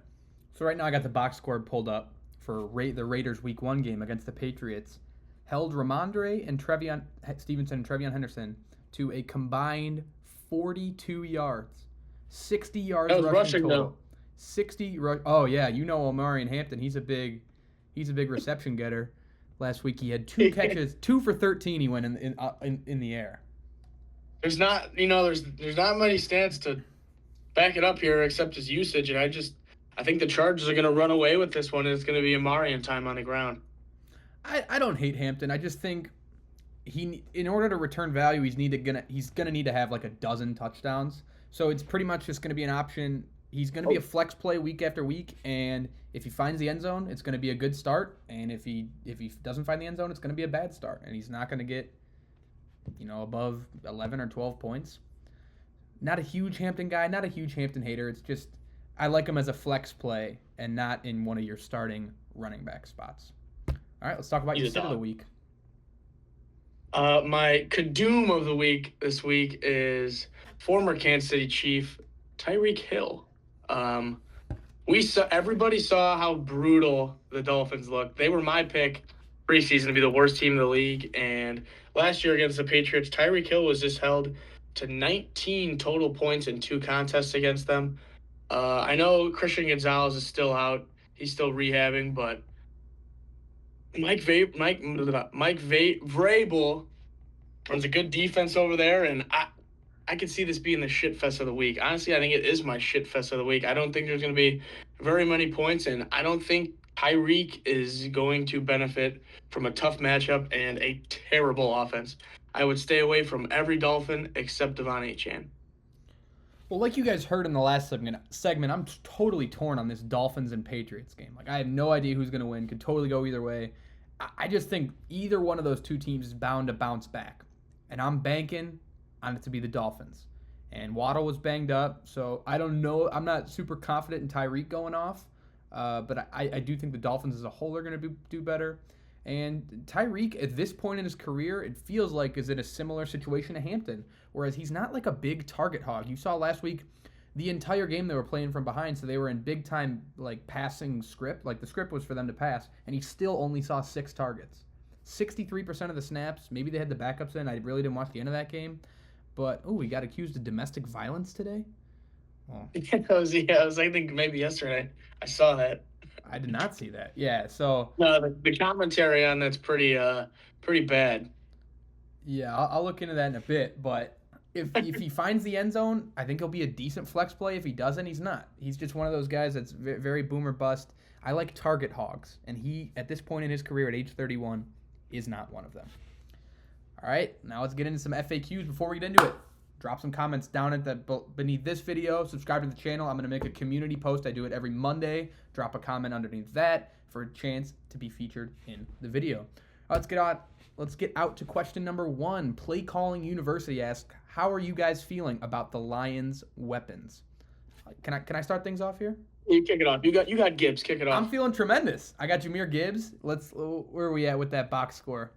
So right now I got the box score pulled up for the Raiders Week 1 game against the Patriots. Held Ramondre and Trevion Stevenson and Trevion Henderson to a combined 42 yards. 60 yards rushing total. Though. 60 Oh yeah, you know Amarian Hampton. He's a big reception getter. Last week he had 2 catches, 2 for 13. He went in the air. There's not many stats to back it up here except his usage, and I think the Chargers are going to run away with this one, and it's going to be Amari in time on the ground. I don't hate Hampton. I just think in order to return value, he's gonna need to have like a dozen touchdowns. So it's pretty much just gonna be an option. He's gonna be a flex play week after week, and if he finds the end zone, it's gonna be a good start. And if he doesn't find the end zone, it's gonna be a bad start, and he's not gonna get above 11 or 12 points. Not a huge Hampton guy, not a huge Hampton hater. It's just I like him as a flex play and not in one of your starting running back spots. All right, let's talk about your sit of the week. My Kadoom of the week this week is former Kansas City Chief Tyreek Hill. Everybody saw how brutal the Dolphins looked. They were my pick preseason to be the worst team in the league, and last year against the Patriots, Tyreek Hill was just held to 19 total points in 2 contests against them. I know Christian Gonzalez is still out; he's still rehabbing, but Mike Vrabel runs a good defense over there, and I could see this being the shit fest of the week. Honestly, I think it is my shit fest of the week. I don't think there's going to be very many points, and I don't think Tyreek is going to benefit from a tough matchup and a terrible offense. I would stay away from every Dolphin except Devon Achane. Well, like you guys heard in the last segment, I'm totally torn on this Dolphins and Patriots game. Like, I have no idea who's going to win. Could totally go either way. I just think either one of those two teams is bound to bounce back. And I'm banking on it to be the Dolphins. And Waddle was banged up, so I don't know. I'm not super confident in Tyreek going off. But I do think the Dolphins as a whole are going to do better. And Tyreek, at this point in his career, it feels like is in a similar situation to Hampton, whereas he's not like a big target hog. You saw last week, the entire game they were playing from behind, so they were in big time like passing script. Like the script was for them to pass, and he still only saw 6 targets. 63% of the snaps. Maybe they had the backups in. I really didn't watch the end of that game, but he got accused of domestic violence today. Well, I think maybe yesterday. I saw that. I did not see that. Yeah, so no, the commentary on that's pretty bad. Yeah, I'll look into that in a bit. But if he finds the end zone, I think he'll be a decent flex play. If he doesn't, he's not. He's just one of those guys that's very boomer bust. I like target hogs, and he at this point in his career at age 31 is not one of them. All right, now let's get into some FAQs. Before we get into it, drop some comments down beneath this video. Subscribe to the channel. I'm going to make a community post. I do it every Monday. Drop a comment underneath that for a chance to be featured in the video. Let's get out to question number 1. Play Calling University asks, how are you guys feeling about the Lions' weapons? Can I start things off here? You kick it off. You got Gibbs. Kick it off. I'm feeling tremendous. I got Jahmyr Gibbs. Where are we at with that box score?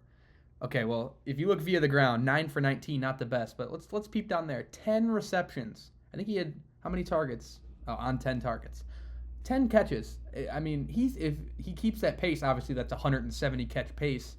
Okay, well, if you look via the ground, 9 for 19, not the best, but let's peep down there. 10 receptions. I think he had how many targets? On 10 targets. 10 catches. I mean, if he keeps that pace, obviously that's 170 catch pace.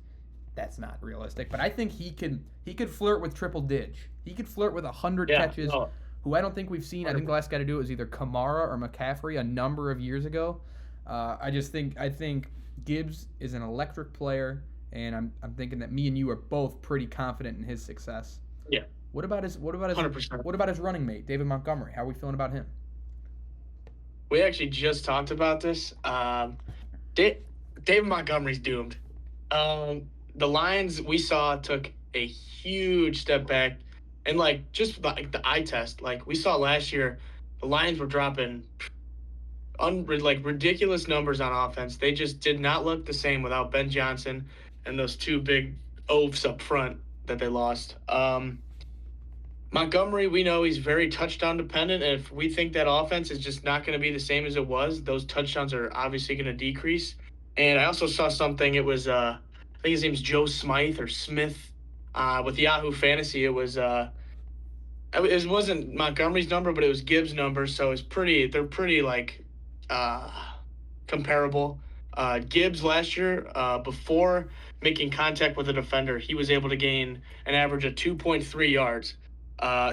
That's not realistic, but I think he could flirt with triple dig. He could flirt with 100 catches. No. Who I don't think we've seen. I think the last guy to do it was either Kamara or McCaffrey a number of years ago. I think Gibbs is an electric player. And I'm thinking that me and you are both pretty confident in his success. Yeah. What about his 100%. What about his running mate, David Montgomery? How are we feeling about him? We actually just talked about this. David Montgomery's doomed. The Lions we saw took a huge step back, and just the eye test. We saw last year, the Lions were dropping ridiculous numbers on offense. They just did not look the same without Ben Johnson and those 2 big oafs up front that they lost. Montgomery, we know he's very touchdown dependent, and if we think that offense is just not going to be the same as it was, those touchdowns are obviously going to decrease. And I also saw something, it was, I think his name's Joe Smythe or Smith, with Yahoo Fantasy. It wasn't Montgomery's number, but it was Gibbs' number, so they're pretty comparable. Gibbs last year, before making contact with a defender, he was able to gain an average of 2.3 yards.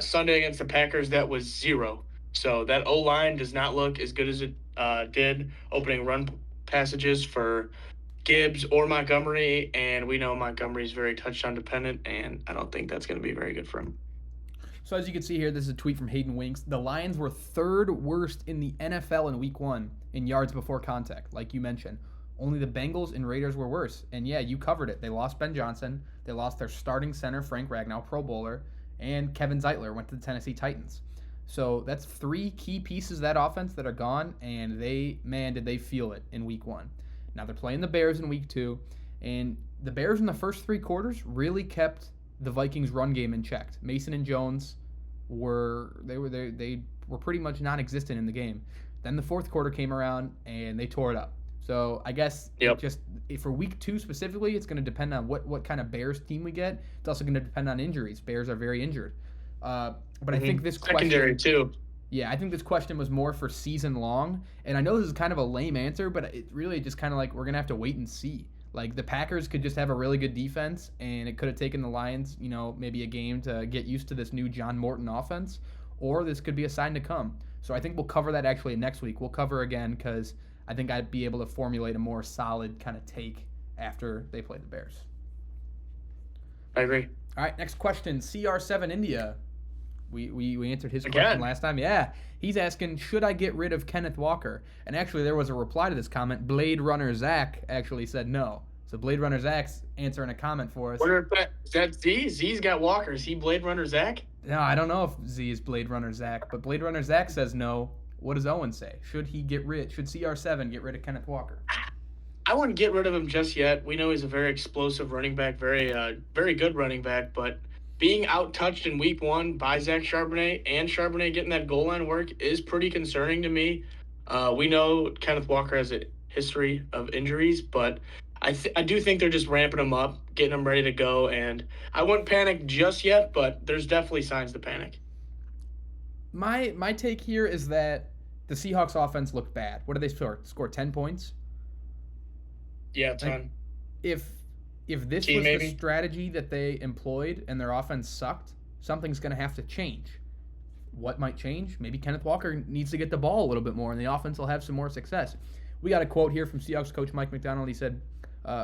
Sunday against the Packers, that was 0. So that O-line does not look as good as it did opening run passages for Gibbs or Montgomery, and we know Montgomery is very touchdown dependent, and I don't think that's going to be very good for him. So as you can see here, this is a tweet from Hayden Winks. The Lions were 3rd worst in the NFL in Week 1 in yards before contact, like you mentioned. Only the Bengals and Raiders were worse. And yeah, you covered it. They lost Ben Johnson. They lost their starting center, Frank Ragnow, Pro Bowler. And Kevin Zeitler went to the Tennessee Titans. So that's 3 key pieces of that offense that are gone. And did they feel it in Week 1. Now they're playing the Bears in Week 2. And the Bears in the first 3 quarters really kept the Vikings' run game in check. Mason and Jones were pretty much non-existent in the game. Then the 4th quarter came around and they tore it up. So I guess for Week 2 specifically, it's going to depend on what kind of Bears team we get. It's also going to depend on injuries. Bears are very injured. But I think this secondary too. Yeah, I think this question was more for season long. And I know this is kind of a lame answer, but it really just kind of like we're going to have to wait and see. Like the Packers could just have a really good defense, and it could have taken the Lions, maybe a game to get used to this new John Morton offense, or this could be a sign to come. So I think we'll cover that actually next week. We'll cover again because I think I'd be able to formulate a more solid kind of take after they play the Bears. I agree. All right, next question. CR7 India. We answered his question last time. Yeah, he's asking, should I get rid of Kenneth Walker? And actually, there was a reply to this comment. Blade Runner Zach actually said no. So Blade Runner Zach's answering a comment for us. Is that Z? Z's got Walker. Is he Blade Runner Zach? No, I don't know if Z is Blade Runner Zach, but Blade Runner Zach says no. What does Owen say? Should CR7 get rid of Kenneth Walker? I wouldn't get rid of him just yet. We know he's a very explosive running back, very good running back, but being out-touched in Week 1 by Zach Charbonnet and Charbonnet getting that goal line work is pretty concerning to me. We know Kenneth Walker has a history of injuries, but I do think they're just ramping him up, getting him ready to go, and I wouldn't panic just yet, but there's definitely signs to panic. My take here is that the Seahawks offense looked bad. What did they score? 10 points? Yeah, 10. If this was the strategy that they employed and their offense sucked, something's going to have to change. What might change? Maybe Kenneth Walker needs to get the ball a little bit more, and the offense will have some more success. We got a quote here from Seahawks coach Mike McDonald. He said,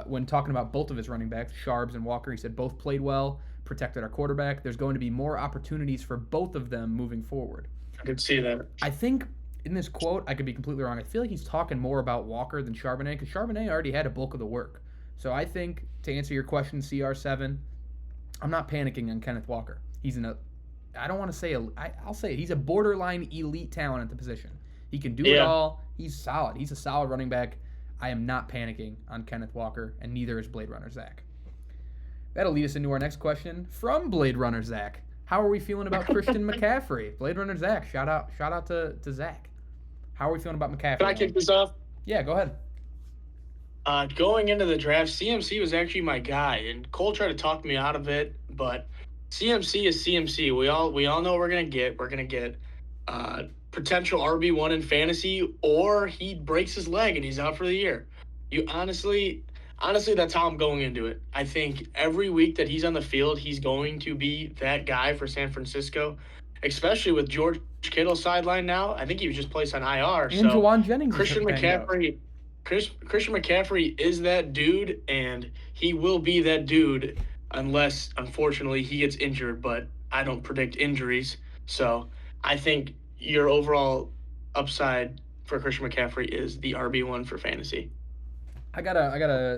when talking about both of his running backs, Sharbs and Walker, he said, both played well, protected our quarterback. There's going to be more opportunities for both of them moving forward. I could see that. I think in this quote, I could be completely wrong. I feel like he's talking more about Walker than Charbonnet because Charbonnet already had a bulk of the work. So I think, to answer your question, CR7, I'm not panicking on Kenneth Walker. I don't want to say, I'll say it. He's a borderline elite talent at the position. He can do it all. He's solid. He's a solid running back. I am not panicking on Kenneth Walker, and neither is Blade Runner Zach. That'll lead us into our next question from Blade Runner Zach. How are we feeling about Christian McCaffrey? Blade Runner Zach, shout out to Zach. How are we feeling about McCaffrey? Can I kick this off? Yeah, go ahead. Going into the draft, CMC was actually my guy, and Cole tried to talk me out of it, but CMC is CMC. We all know what we're gonna get. We're gonna get potential RB1 in fantasy, or he breaks his leg and he's out for the year. You honestly, that's how I'm going into it. I think every week that he's on the field, he's going to be that guy for San Francisco, especially with George Kittle sidelined now. I think he was just placed on IR. And Juwan Jennings. Christian McCaffrey is that dude, and he will be that dude unless, unfortunately, he gets injured. But I don't predict injuries. So I think your overall upside for Christian McCaffrey is the RB1 for fantasy. I got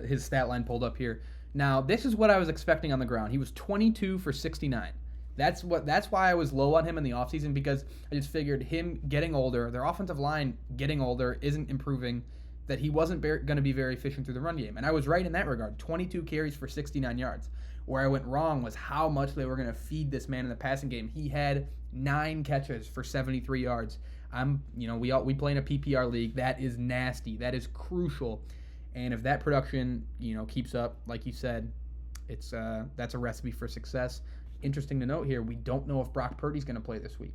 his stat line pulled up here. Now, this is what I was expecting on the ground. He was 22 for 69. That's why I was low on him in the offseason, because I just figured him getting older, their offensive line getting older isn't improving, that he wasn't going to be very efficient through the run game. And I was right in that regard. 22 carries for 69 yards. Where I went wrong was how much they were going to feed this man in the passing game. He had 9 catches for 73 yards. We play in a PPR league. That is nasty. That is crucial. And if that production, keeps up, like you said, that's a recipe for success. Interesting to note here, we don't know if Brock Purdy's going to play this week.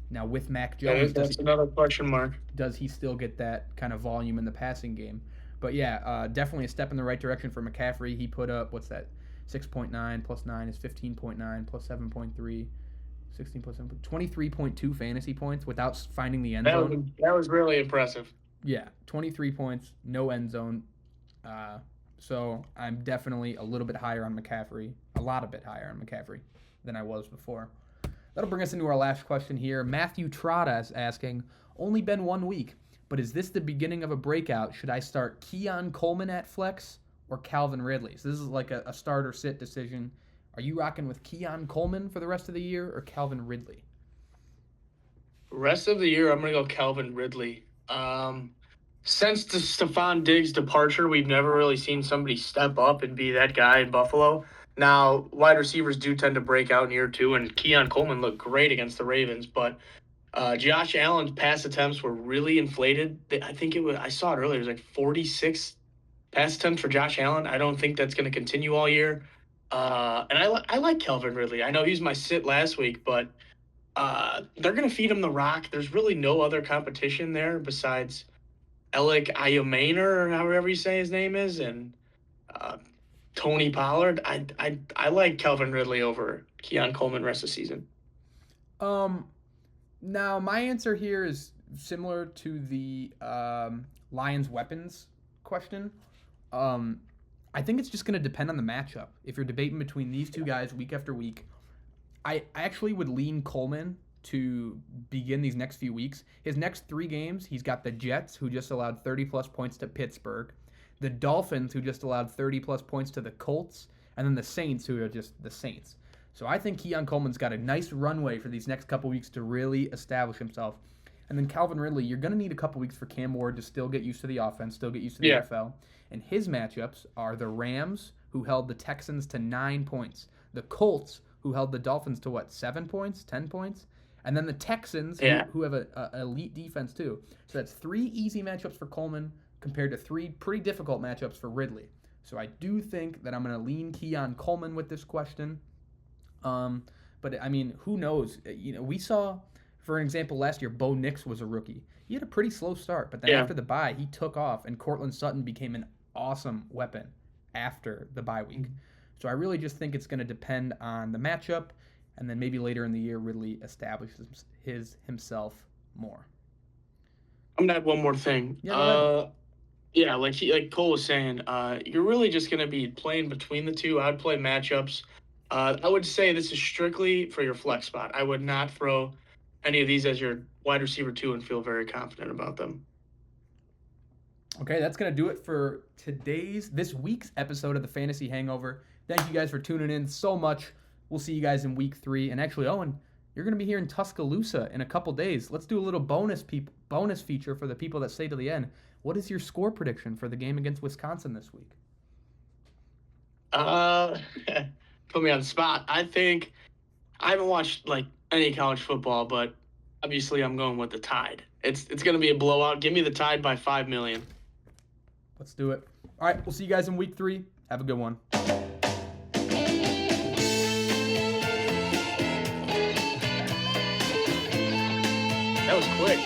Now, with Mac Jones, that's another question mark. Does he still get that kind of volume in the passing game? But yeah, definitely a step in the right direction for McCaffrey. He put up, 6.9 plus 9 is 15.9 plus 7.3, 16 plus 7, 23.2 fantasy points without finding the end zone. That was really impressive. Yeah, 23 points, no end zone. So I'm definitely a little bit higher on McCaffrey, a lot a bit higher on McCaffrey than I was before. That'll bring us into our last question here. Matthew Trotta is asking, only been 1 week, but is this the beginning of a breakout? Should I start Keon Coleman at flex or Calvin Ridley? So this is like a start or sit decision. Are you rocking with Keon Coleman for the rest of the year or Calvin Ridley? Rest of the year, I'm going to go Calvin Ridley. Since the Stephon Diggs departure, we've never really seen somebody step up and be that guy in Buffalo. Now, wide receivers do tend to break out in year 2, and Keon Coleman looked great against the Ravens, but Josh Allen's pass attempts were really inflated. I saw it earlier, it was like 46 pass attempts for Josh Allen. I don't think that's going to continue all year. And I like Calvin Ridley. I know he was my sit last week, but they're going to feed him the rock. There's really no other competition there besides Alec Ayumaner, or however you say his name is, and Tony Pollard. I like Calvin Ridley over Keon Coleman rest of the season. Now, my answer here is similar to the Lions weapons question. I think it's just going to depend on the matchup. If you're debating between these two guys week after week, I actually would lean Coleman to begin these next few weeks. His next 3 games, he's got the Jets, who just allowed 30-plus points to Pittsburgh, the Dolphins, who just allowed 30-plus points to the Colts, and then the Saints, who are just the Saints. So I think Keon Coleman's got a nice runway for these next couple weeks to really establish himself. And then Calvin Ridley, you're going to need a couple weeks for Cam Ward to still get used to the offense, still get used to the NFL. And his matchups are the Rams, who held the Texans to 9 points, the Colts, who held the Dolphins to 7 points, 10 points, and then the Texans, who have an elite defense too. So that's 3 easy matchups for Coleman compared to 3 pretty difficult matchups for Ridley. So I do think that I'm going to lean Keon Coleman with this question. But I mean, who knows? We saw, for an example, last year, Bo Nix was a rookie. He had a pretty slow start, but then after the bye, he took off, and Cortland Sutton became an awesome weapon after the bye week. So I really just think it's going to depend on the matchup, and then maybe later in the year, Ridley establishes himself more. I'm gonna add one more thing. Like Cole was saying, you're really just gonna be playing between the two. I'd play matchups. I would say this is strictly for your flex spot. I would not throw any of these as your wide receiver 2 and feel very confident about them. Okay, that's going to do it for this week's episode of the Fantasy Hangover. Thank you guys for tuning in so much. We'll see you guys in week 3. And actually, Owen, you're going to be here in Tuscaloosa in a couple days. Let's do a little bonus feature for the people that stay to the end. What is your score prediction for the game against Wisconsin this week? Put me on the spot. I think I haven't watched any college football, but obviously I'm going with the Tide. It's going to be a blowout. Give me the Tide by 5 million. Let's do it. All right, we'll see you guys in week 3. Have a good one. That was quick.